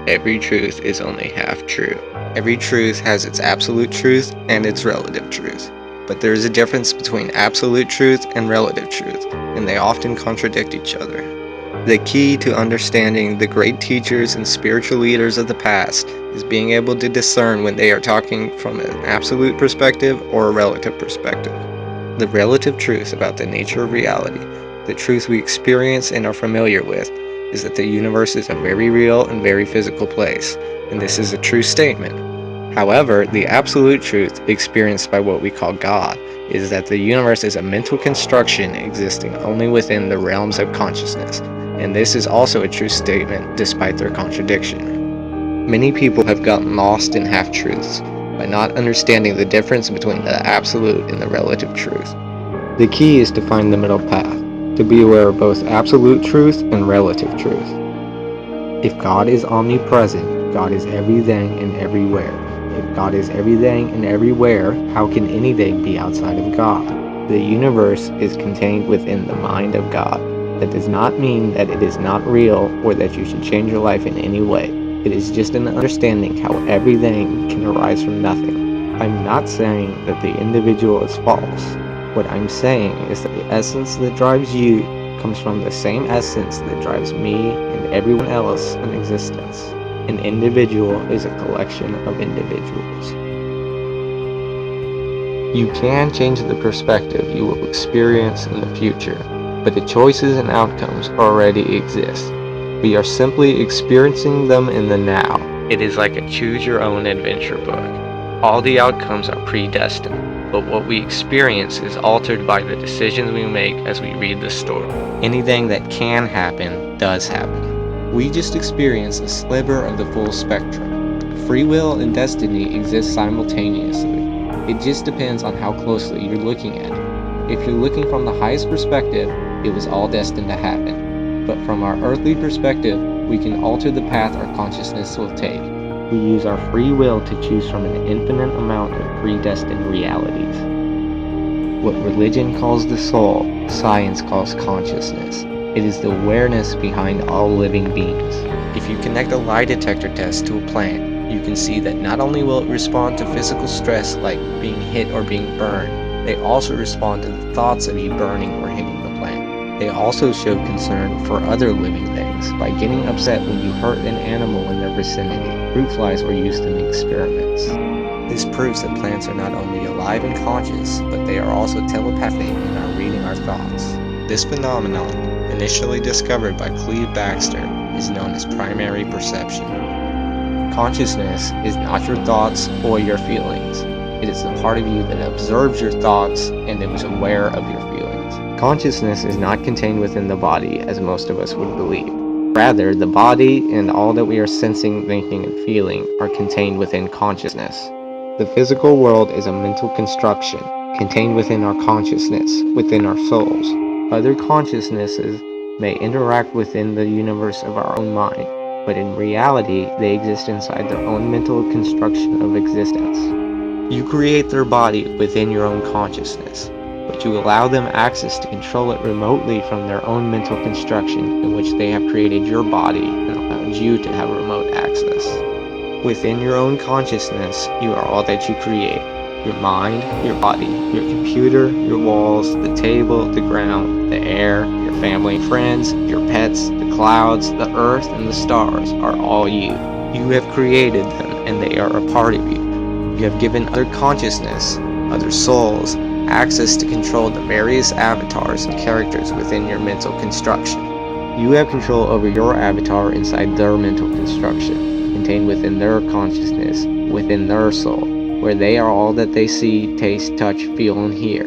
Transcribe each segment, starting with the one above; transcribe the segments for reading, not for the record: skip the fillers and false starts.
Every truth is only half true. Every truth has its absolute truth and its relative truth. But there is a difference between absolute truth and relative truth, and they often contradict each other. The key to understanding the great teachers and spiritual leaders of the past is being able to discern when they are talking from an absolute perspective or a relative perspective. The relative truth about the nature of reality, the truth we experience and are familiar with, is that the universe is a very real and very physical place, and this is a true statement. However, the absolute truth experienced by what we call God is that the universe is a mental construction existing only within the realms of consciousness, and this is also a true statement despite their contradiction. Many people have gotten lost in half-truths by not understanding the difference between the absolute and the relative truth. The key is to find the middle path, to be aware of both absolute truth and relative truth. If God is omnipresent, God is everything and everywhere. If God is everything and everywhere, how can anything be outside of God? The universe is contained within the mind of God. That does not mean that it is not real or that you should change your life in any way. It is just an understanding how everything can arise from nothing. I'm not saying that the individual is false. What I'm saying is that the essence that drives you comes from the same essence that drives me and everyone else in existence. An individual is a collection of individuals. You can change the perspective you will experience in the future, but the choices and outcomes already exist. We are simply experiencing them in the now. It is like a choose-your-own-adventure book. All the outcomes are predestined, but what we experience is altered by the decisions we make as we read the story. Anything that can happen does happen. We just experience a sliver of the full spectrum. Free will and destiny exist simultaneously. It just depends on how closely you're looking at it. If you're looking from the highest perspective, it was all destined to happen. But from our earthly perspective, we can alter the path our consciousness will take. We use our free will to choose from an infinite amount of predestined realities. What religion calls the soul, science calls consciousness. It is the awareness behind all living beings. If you connect a lie detector test to a plant, you can see that not only will it respond to physical stress like being hit or being burned, they also respond to the thoughts of you burning or hitting the plant. They also show concern for other living things by getting upset when you hurt an animal in their vicinity. Fruit flies were used in experiments. This proves that plants are not only alive and conscious, but they are also telepathic and are reading our thoughts. This phenomenon, initially discovered by Cleve Baxter, is known as primary perception. Consciousness is not your thoughts or your feelings. It is the part of you that observes your thoughts and is aware of your feelings. Consciousness is not contained within the body, as most of us would believe. Rather, the body and all that we are sensing, thinking, and feeling are contained within consciousness. The physical world is a mental construction, contained within our consciousness, within our souls. Other consciousnesses may interact within the universe of our own mind, but in reality, they exist inside their own mental construction of existence. You create their body within your own consciousness, but you allow them access to control it remotely from their own mental construction in which they have created your body and allowed you to have remote access. Within your own consciousness, you are all that you create. Your mind, your body, your computer, your walls, the table, the ground, the air, your family and friends, your pets, the clouds, the earth, and the stars are all you. You have created them, and they are a part of you. You have given other consciousness, other souls, access to control the various avatars and characters within your mental construction. You have control over your avatar inside their mental construction, contained within their consciousness, within their soul, where they are all that they see, taste, touch, feel, and hear.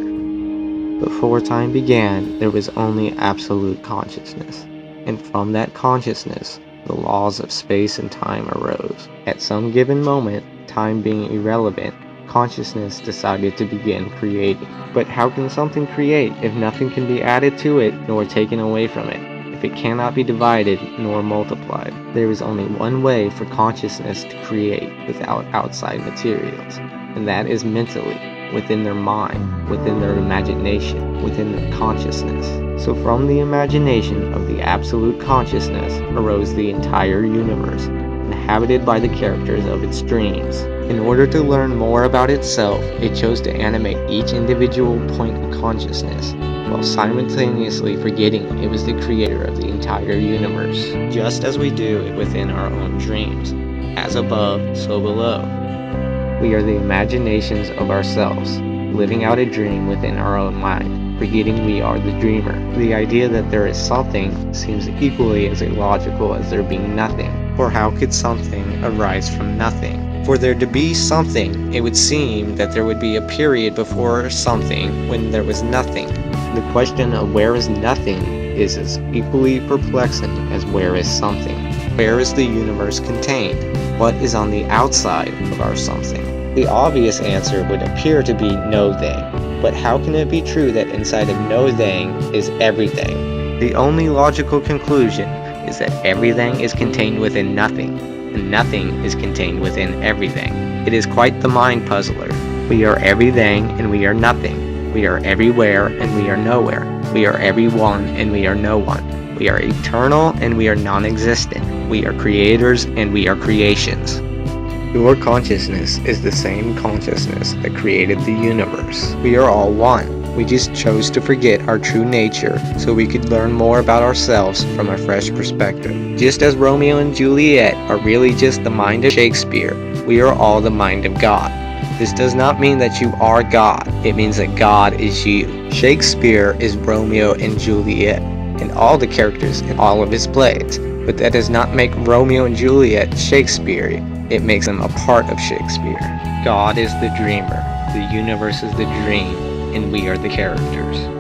Before time began, there was only absolute consciousness, and from that consciousness, the laws of space and time arose. At some given moment, time being irrelevant, consciousness decided to begin creating. But how can something create if nothing can be added to it nor taken away from it? If it cannot be divided nor multiplied? There is only one way for consciousness to create without outside materials, and that is mentally, within their mind, within their imagination, within their consciousness. So from the imagination of the absolute consciousness arose the entire universe, and inhabited by the characters of its dreams. In order to learn more about itself, it chose to animate each individual point of consciousness, while simultaneously forgetting it was the creator of the entire universe, just as we do within our own dreams. As above, so below. We are the imaginations of ourselves, living out a dream within our own mind, forgetting we are the dreamer. The idea that there is something seems equally as illogical as there being nothing. For how could something arise from nothing? For there to be something, it would seem that there would be a period before something when there was nothing. The question of where is nothing is as equally perplexing as where is something. Where is the universe contained? What is on the outside of our something? The obvious answer would appear to be no thing. But how can it be true that inside of no thing is everything? The only logical conclusion is that everything is contained within nothing, and nothing is contained within everything. It is quite the mind puzzler. We are everything and we are nothing. We are everywhere and we are nowhere. We are everyone and we are no one. We are eternal and we are non-existent. We are creators and we are creations. Your consciousness is the same consciousness that created the universe. We are all one. We just chose to forget our true nature so we could learn more about ourselves from a fresh perspective. Just as Romeo and Juliet are really just the mind of Shakespeare, we are all the mind of God. This does not mean that you are God. It means that God is you. Shakespeare is Romeo and Juliet and all the characters in all of his plays. But that does not make Romeo and Juliet Shakespeare. It makes them a part of Shakespeare. God is the dreamer. The universe is the dream. And we are the characters.